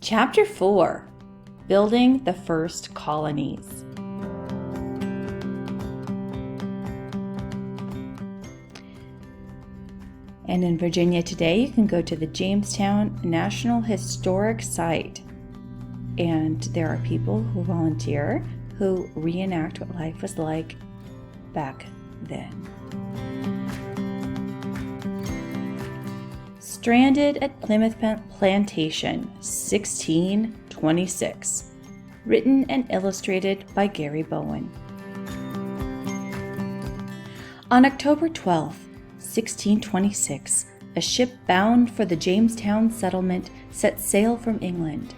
Chapter 4, Building the First Colonies. And in Virginia today, you can go to the Jamestown National Historic Site. And there are people who volunteer who reenact what life was like back then. Stranded at Plymouth Plantation, 1626. Written and illustrated by Gary Bowen. On October 12, 1626, a ship bound for the Jamestown settlement set sail from England.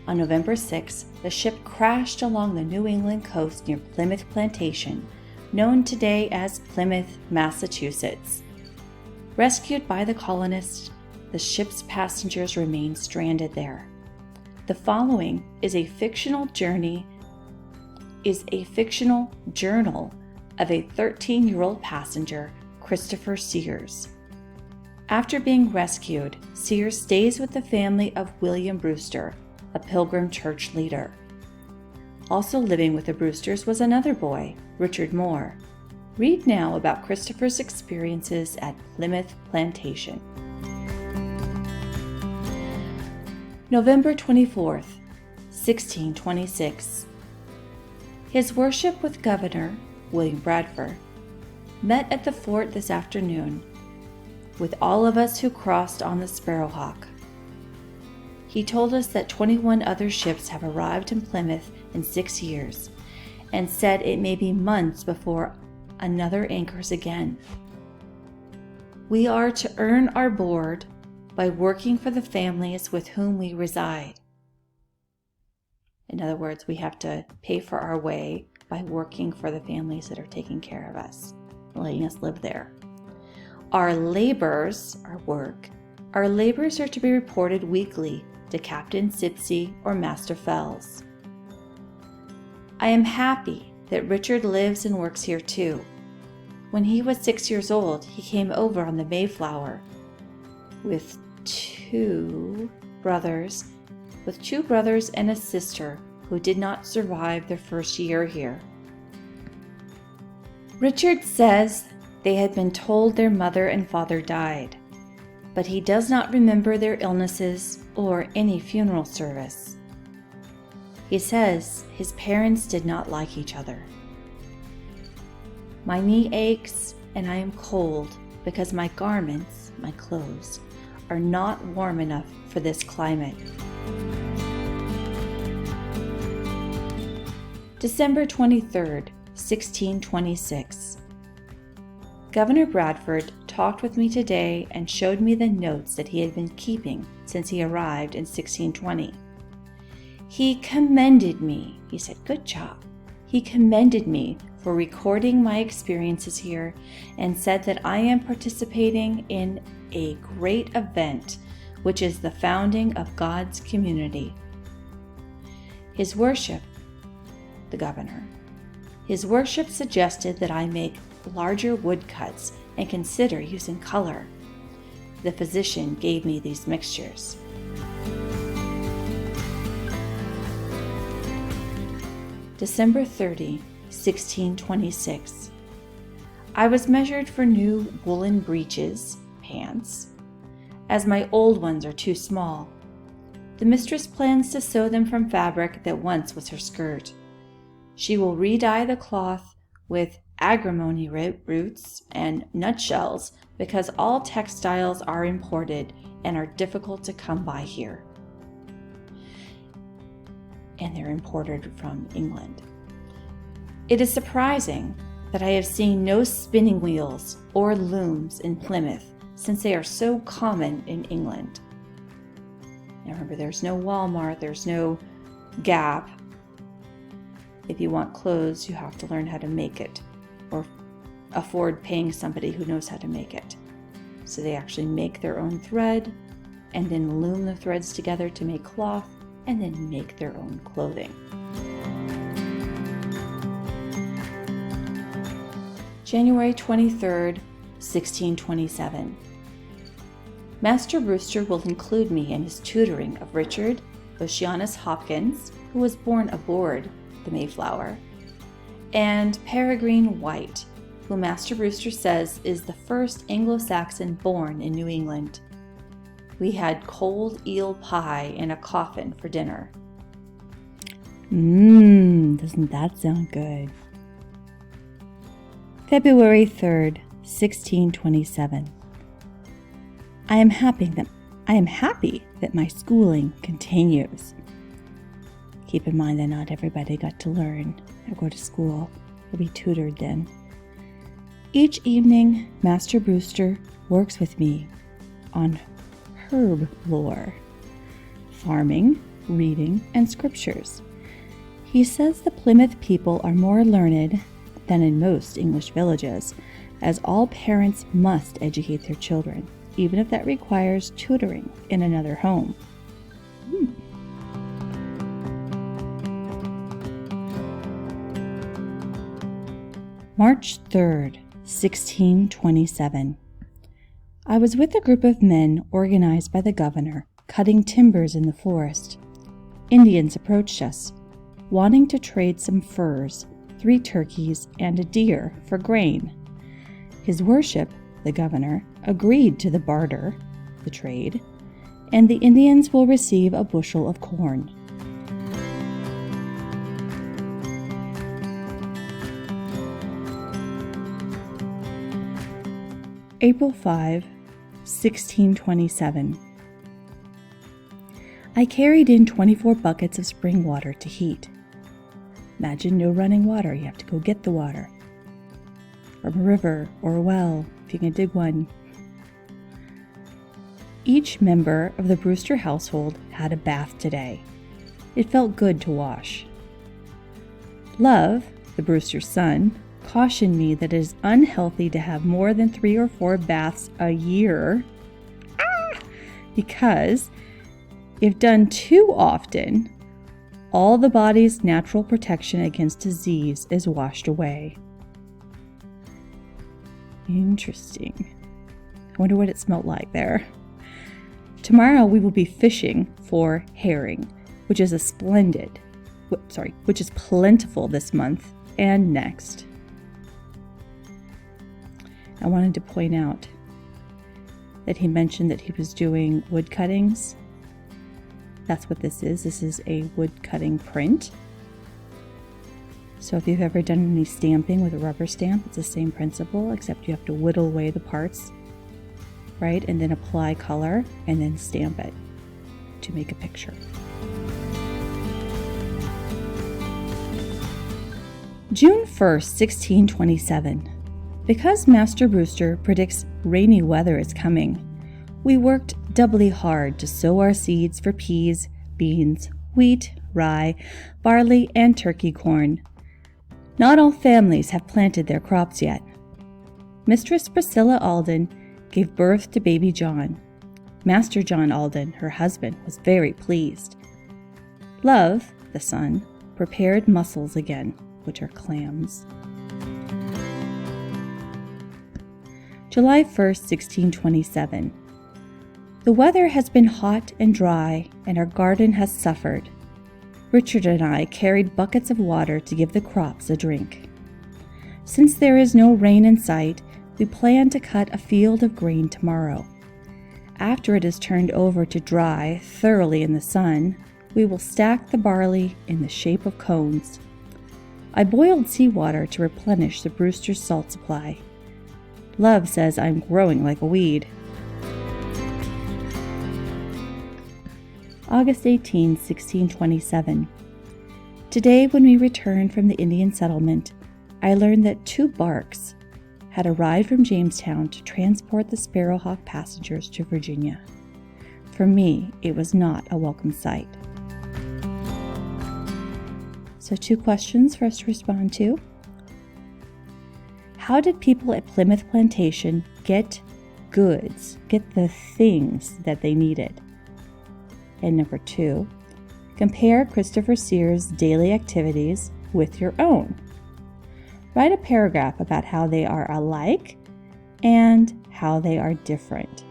On November 6, the ship crashed along the New England coast near Plymouth Plantation, known today as Plymouth, Massachusetts. Rescued by the colonists, the ship's passengers remained stranded there. The following is a fictional journal of a 13-year-old passenger, Christopher Sears. After being rescued, Sears stays with the family of William Brewster, a Pilgrim Church leader. Also living with the Brewsters was another boy, Richard Moore. Read now about Christopher's experiences at Plymouth Plantation. November 24th, 1626. His Worship with Governor William Bradford met at the fort this afternoon with all of us who crossed on the Sparrowhawk. He told us that 21 other ships have arrived in Plymouth in 6 years and said it may be months before another anchors again. We are to earn our board by working for the families with whom we reside. In other words, we have to pay for our way by working for the families that are taking care of us, letting us live there. Our labors are to be reported weekly to Captain Sipsey or Master Fells. I am happy that Richard lives and works here too. When he was 6 years old, he came over on the Mayflower with two brothers and a sister who did not survive their first year here. Richard says they had been told their mother and father died, but he does not remember their illnesses or any funeral service. He says his parents did not like each other. My knee aches and I am cold because my garments, my clothes, are not warm enough for this climate. December 23rd, 1626. Governor Bradford talked with me today and showed me the notes that he had been keeping since he arrived in 1620. He commended me. He said, "Good job." He commended me for recording my experiences here and said that I am participating in a great event, which is the founding of God's community. His Worship, the governor, His Worship suggested that I make larger woodcuts and consider using color. The physician gave me these mixtures. December 30, 1626. I was measured for new woolen breeches, pants, as my old ones are too small. The mistress plans to sew them from fabric that once was her skirt. She will re-dye the cloth with agrimony roots and nutshells because all textiles are imported and are difficult to come by here. And they're imported from England. It is surprising that I have seen no spinning wheels or looms in Plymouth since they are so common in England. Now remember, there's no Walmart, there's no Gap. If you want clothes, you have to learn how to make it or afford paying somebody who knows how to make it. So they actually make their own thread and then loom the threads together to make cloth and then make their own clothing. January 23rd, 1627. Master Brewster will include me in his tutoring of Richard Oceanus Hopkins, who was born aboard the Mayflower, and Peregrine White, who Master Brewster says is the first Anglo-Saxon born in New England. We had cold eel pie in a coffin for dinner. Doesn't that sound good? February 3rd, 1627. I am happy that my schooling continues. Keep in mind that not everybody got to learn or go to school or be tutored then. Each evening, Master Brewster works with me on herb lore, farming, reading, and scriptures. He says the Plymouth people are more learned than in most English villages, as all parents must educate their children, even if that requires tutoring in another home. March 3rd, 1627. I was with a group of men organized by the governor, cutting timbers in the forest. Indians approached us, wanting to trade some furs, 3 turkeys, and a deer for grain. His worship, the governor, agreed to the barter, the trade, and the Indians will receive a bushel of corn. April 5, 1627. I carried in 24 buckets of spring water to heat. Imagine no running water, you have to go get the water. From a river or a well, if you can dig one. Each member of the Brewster household had a bath today. It felt good to wash. Love, the Brewster's son, cautioned me that it is unhealthy to have more than 3 or 4 baths a year, because if done too often, all the body's natural protection against disease is washed away. Interesting. I wonder what it smelled like there. Tomorrow we will be fishing for herring, which is plentiful this month and next. I wanted to point out that he mentioned that he was doing wood cuttings. That's what this is. This is a wood cutting print. So if you've ever done any stamping with a rubber stamp, it's the same principle, except you have to whittle away the parts, right? And then apply color and then stamp it to make a picture. June 1st, 1627. Because Master Brewster predicts rainy weather is coming, we worked doubly hard to sow our seeds for peas, beans, wheat, rye, barley, and turkey corn. Not all families have planted their crops yet. Mistress Priscilla Alden gave birth to baby John. Master John Alden, her husband, was very pleased. Love, the son, prepared mussels again, which are clams. July 1st, 1627. The weather has been hot and dry, and our garden has suffered. Richard and I carried buckets of water to give the crops a drink. Since there is no rain in sight, we plan to cut a field of grain tomorrow. After it is turned over to dry thoroughly in the sun, we will stack the barley in the shape of cones. I boiled seawater to replenish the Brewster's salt supply. Love says I'm growing like a weed. August 18, 1627. Today, when we returned from the Indian settlement, I learned that 2 barks had arrived from Jamestown to transport the Sparrowhawk passengers to Virginia. For me, it was not a welcome sight. So 2 questions for us to respond to. How did people at Plymouth Plantation get the things that they needed? And number 2, compare Christopher Sears' daily activities with your own. Write a paragraph about how they are alike and how they are different.